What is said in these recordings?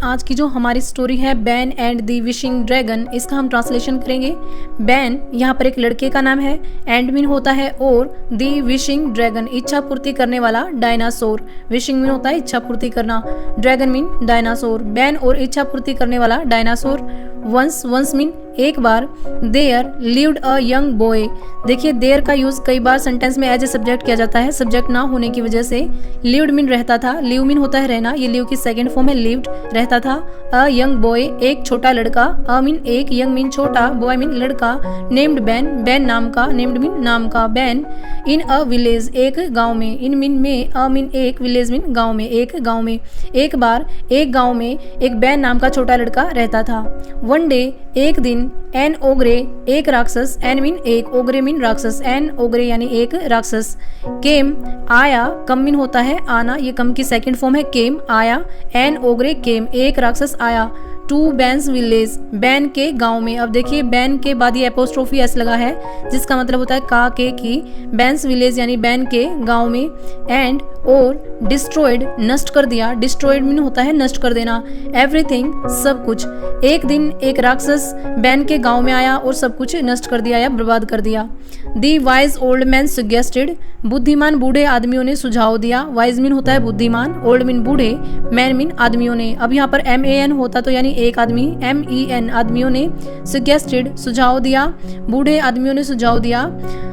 आज की जो हमारी स्टोरी है ban and the wishing dragon, इसका हम ट्रांसलेशन करेंगे। बैन यहाँ पर एक लड़के का नाम है, एंड मीन होता है और, द विशिंग ड्रैगन इच्छा पूर्ति करने वाला डायनासोर। विशिंग मीन होता है इच्छा पूर्ति करना, ड्रैगन मीन डायनासोर। बैन और इच्छा पूर्ति करने वाला डायनासोर। वंस मीन एक बार। There lived a young boy. देखिए देयर का यूज कई बार सेंटेंस में एज ए सब्जेक्ट किया जाता है, सब्जेक्ट ना होने की वजह से। लिव्ड मीन रहता था, लिव मीन होता है रहना, ये लिव की सेकंड फॉर्म है लिव्ड, रहता था। अ यंग बॉय एक छोटा लड़का, अ मीन एक, यंग मीन छोटा, बॉय मीन लड़का। नेम्ड बैन, बैन नाम का, नेम्ड मीन नाम का। बैन इन अ विलेज एक गांव में, इन मीन में, अ मीन एक, विलेज मीन गांव में, एक गांव में। एक बार एक गांव में एक बैन नाम का छोटा लड़का रहता था। वन डे एक दिन, एन ओग्रे एक राक्षस, एन मीन एक, ओग्रे मीन राक्षस, एन ओग्रे यानी एक राक्षस। केम आया, कम मीन होता है आना, ये कम की सेकंड फॉर्म है केम, आया। एन ओग्रे केम एक राक्षस आया। टू बैन्स विलेज बैन के गांव में। अब देखिए बैन के बाद ये एपोस्ट्रोफी एस लगा है जिसका मतलब होता है का के की। बैन्स विलेज यानी बैन के गांव में। एंड और डिस्ट्रॉयड नष्ट कर दिया, डिस्ट्रॉयड मीन होता है नष्ट कर देना। एवरीथिंग सब कुछ। एक दिन एक राक्षस बैन के गांव में आया और सब कुछ नष्ट कर दिया या बर्बाद कर दिया। दी वाइज ओल्ड मैन सजेस्टेड बुद्धिमान बूढ़े आदमियों ने सुझाव दिया। वाइज मीन होता है बुद्धिमान, ओल्ड मीन बूढ़े, मैन मीन आदमियों ने। अब यहाँ पर MAN होता तो यानी एक आदमी, MEN आदमियों ने। सजेस्टेड सुझाव दिया, बूढ़े आदमियों ने सुझाव दिया।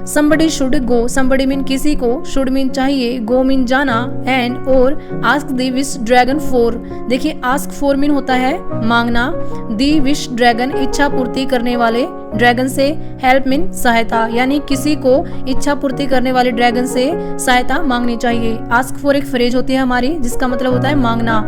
somebody should go, somebody mean किसी को, should मीन चाहिए, go मीन जाना, and और ask the wish dragon for। देखिए ask for मीन होता है मांगना, the wish dragon इच्छा पूर्ति करने वाले ड्रैगन से, हेल्प मीन सहायता, यानी किसी को इच्छा पूर्ति करने वाले ड्रैगन से सहायता मांगनी चाहिए। आस्क फॉर एक फ्रेज होती है हमारी जिसका मतलब होता है मांगना,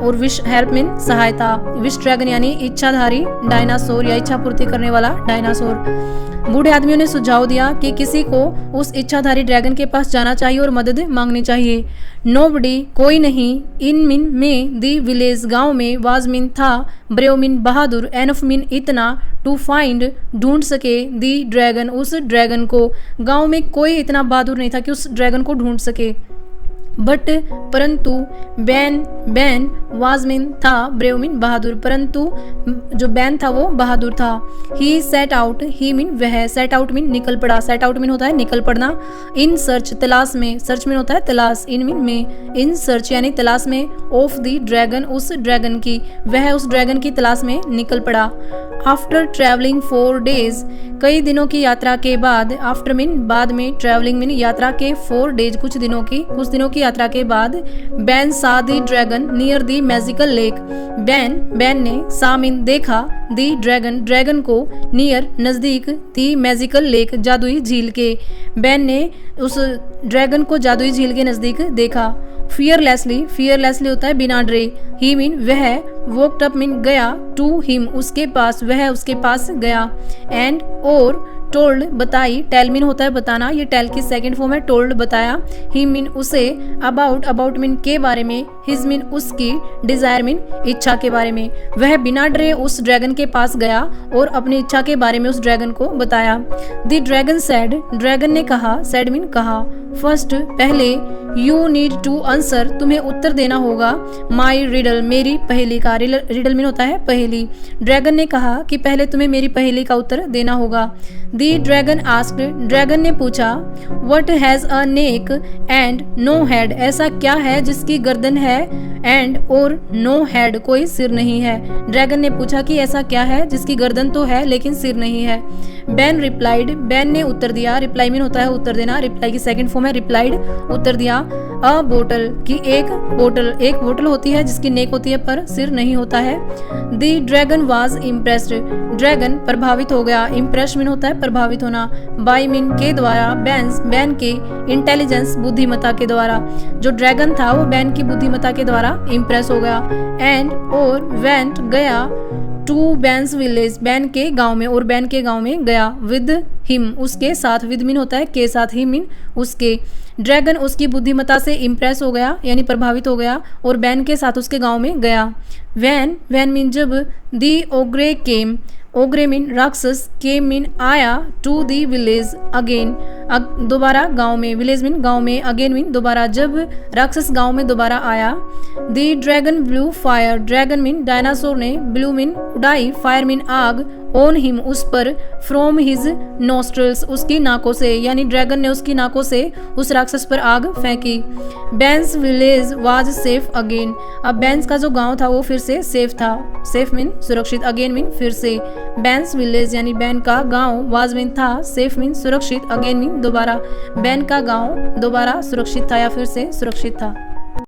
और विश हेल्प मीन सहायता। विश ड्रैगन यानी इच्छाधारी डायनासोर या इच्छा पूर्ति करने वाला डायनासोर। बूढ़े आदमियों ने सुझाव दिया कि किसी को उस इच्छाधारी ड्रैगन के पास जाना चाहिए और मदद मांगनी चाहिए। नोबडी कोई नहीं, इन मीन में, दी विलेज गांव में, वाज मीन था, ब्रेव मीन बहादुर, एनफ मीन इतना, टू फाइंड ढूंढ सके, दी ड्रैगन उस ड्रैगन को। गांव में कोई इतना बहादुर नहीं था कि उस ड्रैगन को ढूंढ सके। बट परंतु, बैन वाज मीन था, ब्रेव मीन बहादुर, परंतु जो बैन था वो बहादुर था। ही सेट आउट, ही मीन वह, सेट आउट मीन निकल पड़ा, सेट आउट मीन होता है निकल पड़ना। इन सर्च तलाश में, सर्च मीन होता है तलाश, इन मीन में, इन सर्च यानी तलाश में, ऑफ द ड्रैगन उस ड्रैगन की, वह उस ड्रैगन की तलाश में निकल पड़ा। आफ्टर ट्रैवलिंग 4 days कई दिनों की यात्रा के बाद, आफ्टर मीन बाद में, ट्रैवलिंग मीन यात्रा के, 4 days कुछ दिनों की यात्रा के बाद, Ben saw the dragon near the magical lake. Ben ने, सा मीन देखा, दी ड्रैगन को, नियर नजदीक, दी मैजिकल लेक जादुई झील के। बैन ने उस ड्रैगन को जादुई झील के नजदीक देखा। फियरलेसली होता है बिना डरे। ही मीन वह, वॉकड अप मीन गया, टू हिम उसके पास, वह उसके पास गया। एंड और टोल्ड बताई, टेल मीन होता है बताना, ये टेल की सेकंड फॉर्म है, टोल्ड बताया। ही मीन उसे, अबाउट मीन के बारे में, हिज मीन उसकी, डिजायर मीन इच्छा के बारे में। वह बिना डरे उस ड्रैगन के पास गया और अपनी इच्छा के बारे में उस ड्रैगन को बताया। द ड्रैगन सैड, ड्रैगन ने कहा, सैड मीन कहा। फर्स्ट पहले, यू नीड टू आंसर तुम्हें उत्तर देना होगा, माई रिडल मेरी पहेली का, रिडल मीन होता है पहेली। ड्रैगन ने कहा कि पहले तुम्हें मेरी पहेली का उत्तर देना होगा। दी ड्रैगन आस्क्ड, ड्रैगन ने पूछा, what has a neck and no head, ऐसा क्या है जिसकी गर्दन है एंड और नो हेड कोई सिर नहीं है। ड्रैगन ने पूछा कि ऐसा क्या है जिसकी गर्दन तो है लेकिन सिर नहीं है। बैन रिप्लाइड, बैन ने उत्तर दिया, रिप्लाई मीन होता है उत्तर देना, रिप्लाई की सेकंड फॉर्म है रिप्लाइड, उत्तर दिया। अ बोटल की एक बोतल होती है जिसकी नेक होती है पर सिर नहीं होता है। The dragon was impressed, dragon प्रभावित हो गया, इम्प्रेस मीन होता है प्रभावित होना, बाय मीन के द्वारा, बैन के, इंटेलिजेंस बुद्धिमत्ता के द्वारा। जो ड्रैगन था वो बैन की बुद्धिमत्ता के द्वारा इम्प्रेस हो गया। एंड और वेंट गया, टू बैन्स विलेज बैन के गांव में, और बैन के गांव में गया। विद हिम उसके साथ, विद मीन होता है के साथ, ही मीन उसके। ड्रैगन उसकी बुद्धिमत्ता से इम्प्रेस हो गया यानी प्रभावित हो गया और बैन के साथ उसके गांव में गया। वैन मीन जब, दी ओग्रे केम, ओग्रे मीन राक्षस, केम मीन आया, टू दी विलेज अगेन, दोबारा गांव में, विलेज मीन गांव में, अगेन मीन दोबारा, जब राक्षस गांव में दोबारा आया। The dragon blue fire, dragon mean dinosaur ने, ब्लू मीन उड़ाई, फायर मीन आग, ऑन हिम उस पर, फ्रॉम हिज नोस्ट्रल्स उसकी नाकों से, यानी ड्रैगन ने उसकी नाकों से उस राक्षस पर आग फेंकी। बैंस विलेज वाज सेफ अगेन, अब बैंस का जो गांव था वो फिर से सेफ था, सेफ मीन सुरक्षित, अगेन मीन फिर से। बैंस विलेज यानी बैन का गांव, वाज मीन था, सेफ मीन सुरक्षित, अगेन मीन दोबारा, बैन का गांव दोबारा सुरक्षित था या फिर से सुरक्षित था।